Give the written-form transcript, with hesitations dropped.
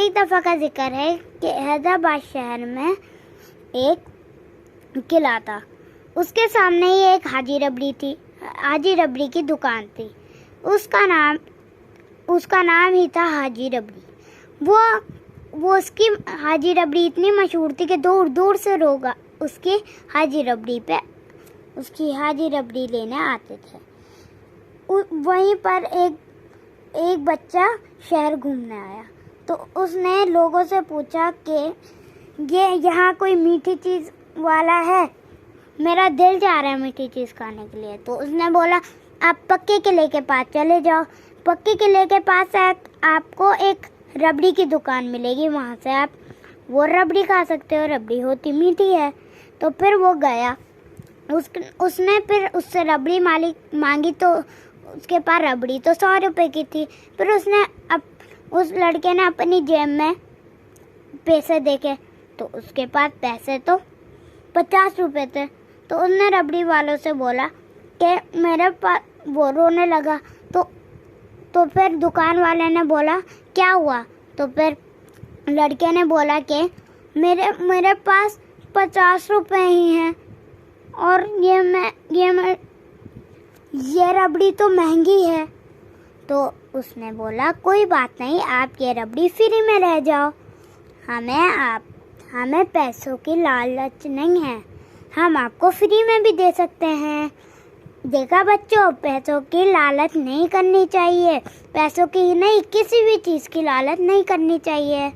एक दफ़ा का जिक्र है कि हैदराबाद शहर में एक किला था। उसके सामने ही एक हाजी रबड़ी थी। हाजी रबड़ी की दुकान थी। उसका नाम ही था हाजी रबड़ी। वो उसकी हाजी रबड़ी इतनी मशहूर थी कि दूर दूर से लोग उसकी हाजी रबड़ी लेने आते थे। वहीं पर एक बच्चा शहर घूमने आया, तो उसने लोगों से पूछा कि ये यहाँ कोई मीठी चीज़ वाला है, मेरा दिल जा रहा है मीठी चीज़ खाने के लिए। तो उसने बोला आप पक्के किले के पास चले जाओ। पक्के किले के पास आपको एक रबड़ी की दुकान मिलेगी, वहाँ से आप वो रबड़ी खा सकते हो। रबड़ी होती मीठी है। तो फिर वो गया, उसने फिर उससे रबड़ी मांगी, तो उसके पास रबड़ी तो 100 रुपए की थी। फिर उस लड़के ने अपनी जेब में पैसे देखे, तो उसके पास पैसे तो 50 रुपए थे। तो उसने रबड़ी वालों से बोला कि मेरे पास, वो रोने लगा। तो फिर दुकान वाले ने बोला क्या हुआ? तो फिर लड़के ने बोला कि मेरे पास 50 रुपए ही हैं, और ये रबड़ी तो महंगी है। तो उसने बोला कोई बात नहीं, आप ये रबड़ी फ्री में ले जाओ। हमें पैसों की लालच नहीं है, हम आपको फ्री में भी दे सकते हैं। देखा बच्चों, पैसों की लालच नहीं करनी चाहिए। पैसों की नहीं, किसी भी चीज़ की लालच नहीं करनी चाहिए।